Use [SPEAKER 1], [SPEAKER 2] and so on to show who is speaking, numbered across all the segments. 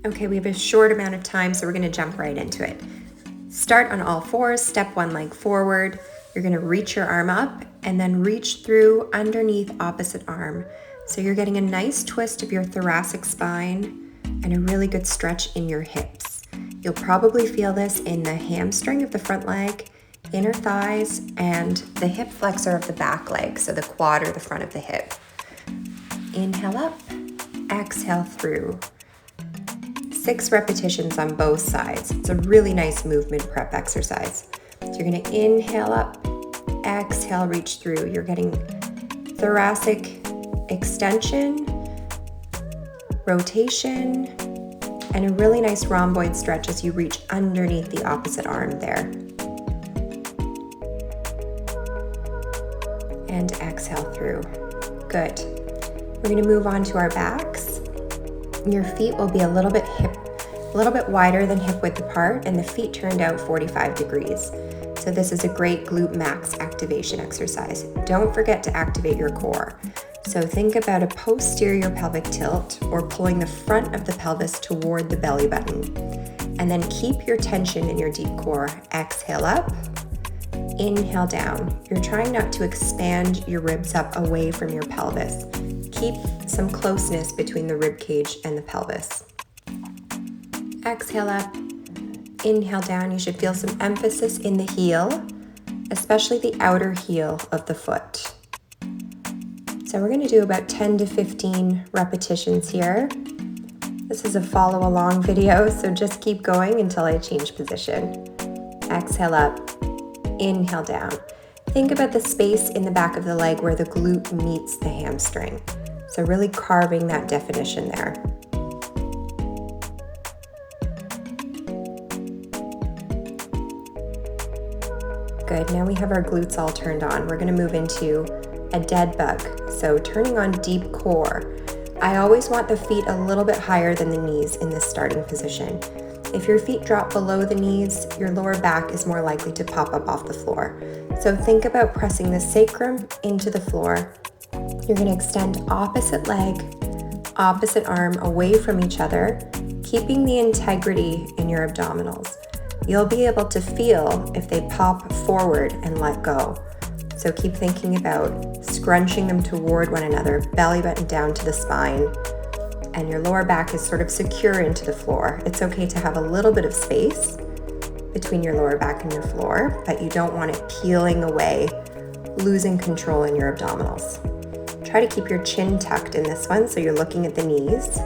[SPEAKER 1] Okay, we have a short amount of time, so we're gonna jump right into it. Start on all fours, step one leg forward. You're gonna reach your arm up and then reach through underneath opposite arm. So you're getting a nice twist of your thoracic spine and a really good stretch in your hips. You'll probably feel this in the hamstring of the front leg, inner thighs, and the hip flexor of the back leg, so the quad or the front of the hip. Inhale up, exhale through. 6 repetitions on both sides. It's a really nice movement prep exercise. So you're gonna inhale up, exhale, reach through. You're getting thoracic extension, rotation, and a really nice rhomboid stretch as you reach underneath the opposite arm there. And exhale through. Good. We're gonna move on to our backs. Your feet will be a little bit wider than hip width apart, and the feet turned out 45 degrees. So this is a great glute max activation exercise. Don't forget to activate your core. So think about a posterior pelvic tilt or pulling the front of the pelvis toward the belly button. And then keep your tension in your deep core. Exhale up, inhale down. You're trying not to expand your ribs up away from your pelvis. Keep some closeness between the rib cage and the pelvis. Exhale up, inhale down. You should feel some emphasis in the heel, especially the outer heel of the foot. So we're going to do about 10 to 15 repetitions here. This is a follow along video, so just keep going until I change position. Exhale up, inhale down. Think about the space in the back of the leg where the glute meets the hamstring. So really carving that definition there. Good, now we have our glutes all turned on. We're gonna move into a dead bug. So turning on deep core. I always want the feet a little bit higher than the knees in this starting position. If your feet drop below the knees, your lower back is more likely to pop up off the floor. So think about pressing the sacrum into the floor. You're gonna extend opposite leg, opposite arm away from each other, keeping the integrity in your abdominals. You'll be able to feel if they pop forward and let go. So keep thinking about scrunching them toward one another, belly button down to the spine, and your lower back is sort of secure into the floor. It's okay to have a little bit of space between your lower back and your floor, but you don't want it peeling away, losing control in your abdominals. Try to keep your chin tucked in this one so you're looking at the knees.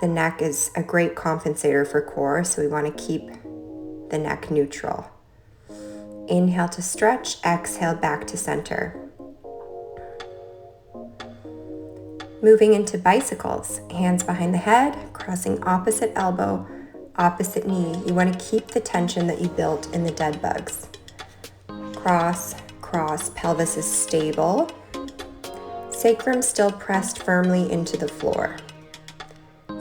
[SPEAKER 1] The neck is a great compensator for core, so we want to keep the neck neutral. Inhale to stretch, exhale back to center. Moving into bicycles, hands behind the head, crossing opposite elbow, opposite knee. You want to keep the tension that you built in the dead bugs. Cross, cross, pelvis is stable. Sacrum still pressed firmly into the floor.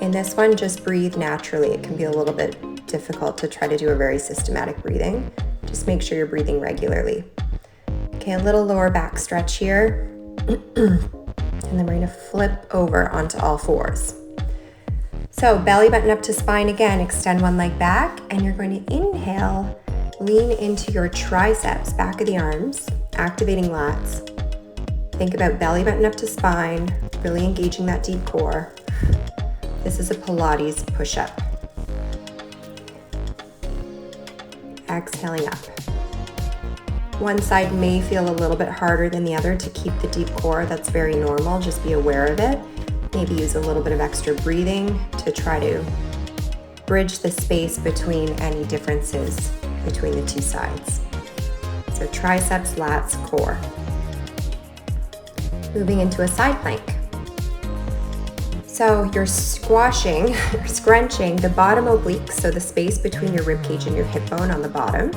[SPEAKER 1] In this one, just breathe naturally. It can be a little bit difficult to try to do a very systematic breathing. Just make sure you're breathing regularly. Okay, a little lower back stretch here. And then we're gonna flip over onto all fours. So belly button up to spine again, extend one leg back, and you're going to inhale, lean into your triceps, back of the arms, activating lats. Think about belly button up to spine, really engaging that deep core. This is a Pilates push-up. Exhaling up. One side may feel a little bit harder than the other to keep the deep core. That's very normal. Just be aware of it. Maybe use a little bit of extra breathing to try to bridge the space between any differences between the two sides. So triceps, lats, core. Moving into a side plank. So you're squashing, or scrunching the bottom obliques, so the space between your ribcage and your hip bone on the bottom.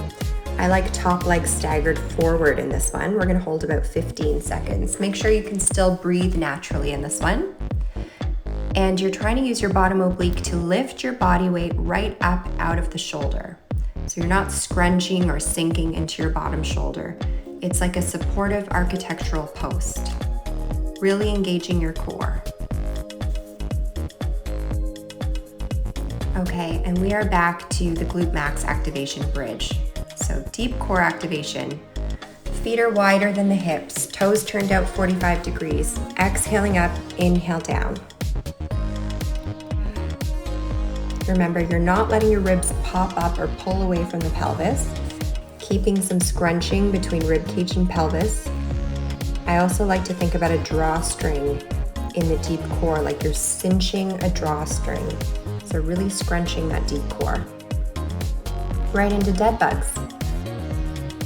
[SPEAKER 1] I like top leg staggered forward in this one. We're gonna hold about 15 seconds. Make sure you can still breathe naturally in this one. And you're trying to use your bottom oblique to lift your body weight right up out of the shoulder. So you're not scrunching or sinking into your bottom shoulder. It's like a supportive architectural post, really engaging your core. Okay, and we are back to the glute max activation bridge. So deep core activation. Feet are wider than the hips, toes turned out 45 degrees. Exhaling up, inhale down. Remember, you're not letting your ribs pop up or pull away from the pelvis, keeping some scrunching between rib cage and pelvis. I also like to think about a drawstring in the deep core, like you're cinching a drawstring. So really scrunching that deep core. Right into dead bugs.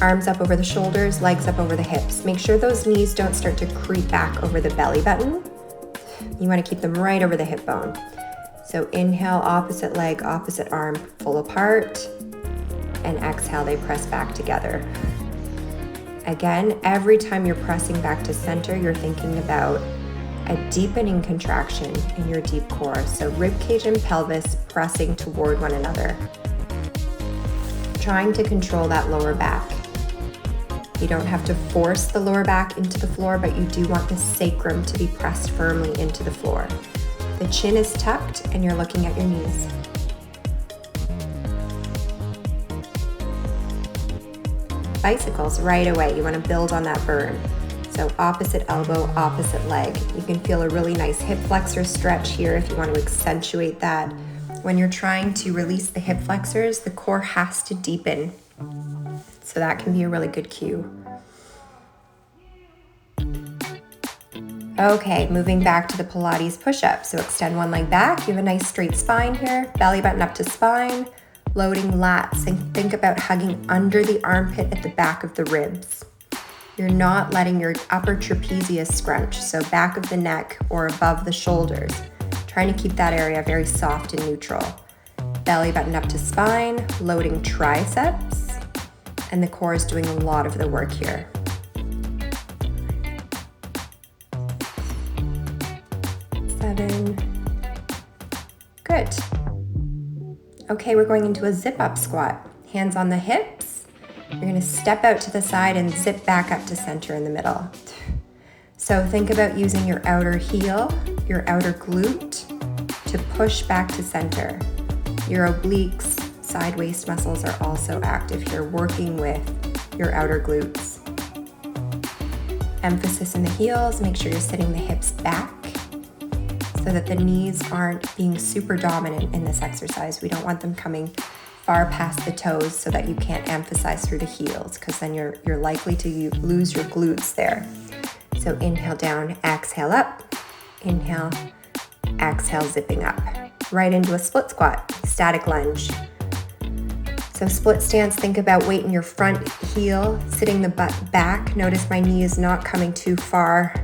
[SPEAKER 1] Arms up over the shoulders, legs up over the hips. Make sure those knees don't start to creep back over the belly button. You want to keep them right over the hip bone. So inhale, opposite leg, opposite arm, pull apart. And exhale, they press back together. Again, every time you're pressing back to center, you're thinking about a deepening contraction in your deep core. So rib cage and pelvis pressing toward one another. Trying to control that lower back. You don't have to force the lower back into the floor, but you do want the sacrum to be pressed firmly into the floor. The chin is tucked and you're looking at your knees. Bicycles right away. You want to build on that burn. So opposite elbow, opposite leg. You can feel a really nice hip flexor stretch here if you want to accentuate that. When you're trying to release the hip flexors, the core has to deepen. So that can be a really good cue. Okay, moving back to the Pilates push-up. So extend one leg back. You have a nice straight spine here. Belly button up to spine. Loading lats, and think about hugging under the armpit at the back of the ribs. You're not letting your upper trapezius scrunch, so back of the neck or above the shoulders. Trying to keep that area very soft and neutral. Belly button up to spine, loading triceps, and the core is doing a lot of the work here. Seven. Good. Okay, we're going into a zip-up squat. Hands on the hips. You're gonna step out to the side and zip back up to center in the middle. So think about using your outer heel, your outer glute, to push back to center. Your obliques, side waist muscles are also active here, working with your outer glutes. Emphasis in the heels, make sure you're sitting the hips back, so that the knees aren't being super dominant in this exercise. We don't want them coming far past the toes so that you can't emphasize through the heels, because then you're likely to lose your glutes there. So inhale down, exhale up, inhale, exhale, zipping up. Right into a split squat, static lunge. So split stance, think about weight in your front heel, sitting the butt back. Notice my knee is not coming too far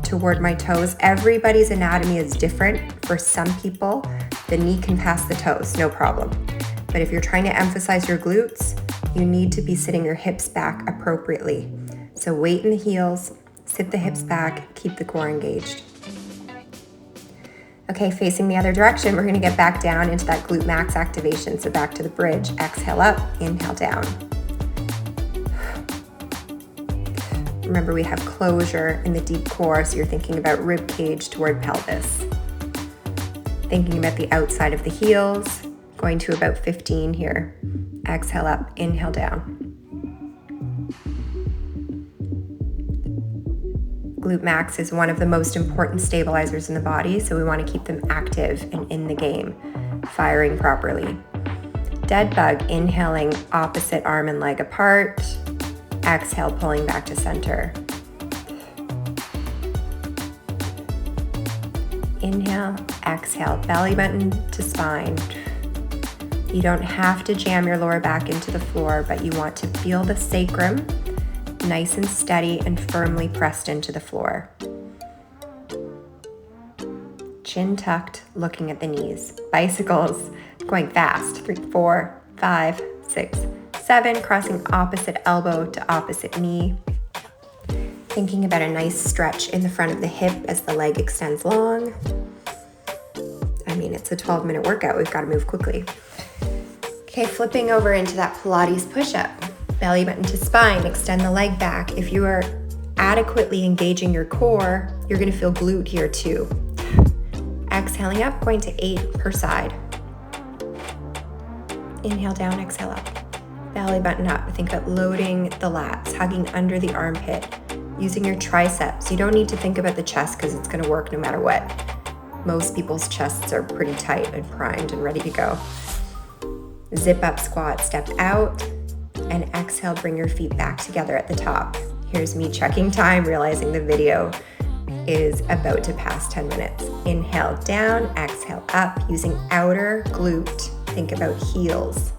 [SPEAKER 1] toward my toes. Everybody's anatomy is different. For some people, the knee can pass the toes, no problem. But if you're trying to emphasize your glutes, you need to be sitting your hips back appropriately. So weight in the heels, sit the hips back, keep the core engaged. Okay, facing the other direction, we're gonna get back down into that glute max activation. So back to the bridge, exhale up, inhale down. Remember, we have closure in the deep core, so you're thinking about rib cage toward pelvis. Thinking about the outside of the heels, going to about 15 here. Exhale up, inhale down. Glute max is one of the most important stabilizers in the body, so we want to keep them active and in the game, firing properly. Dead bug, inhaling opposite arm and leg apart. Exhale, pulling back to center. Inhale, exhale, belly button to spine. You don't have to jam your lower back into the floor, but you want to feel the sacrum nice and steady and firmly pressed into the floor. Chin tucked, looking at the knees. Bicycles, going fast. 3, 4, 5, 6, 7, crossing opposite elbow to opposite knee. Thinking about a nice stretch in the front of the hip as the leg extends long. I mean, it's a 12-minute workout. We've got to move quickly. Okay, flipping over into that Pilates push-up. Belly button to spine, extend the leg back. If you are adequately engaging your core, you're gonna feel glute here too. Exhaling up, going to 8 per side. Inhale down, exhale up. Belly button up. Think about loading the lats, hugging under the armpit, using your triceps. You don't need to think about the chest because it's going to work no matter what. Most people's chests are pretty tight and primed and ready to go. Zip up squat, step out, and exhale, bring your feet back together at the top. Here's me checking time, realizing the video is about to pass 10 minutes. Inhale down, exhale up, using outer glute. Think about heels.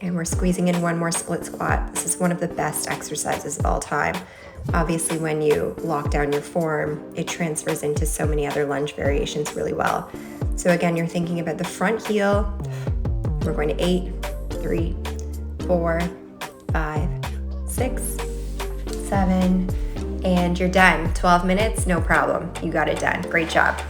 [SPEAKER 1] And we're squeezing in one more split squat. This is one of the best exercises of all time. Obviously, when you lock down your form, it transfers into so many other lunge variations really well. So again, you're thinking about the front heel. We're going to 8, 3, 4, 5, 6, 7, and you're done. 12 minutes, no problem. You got it done. Great job.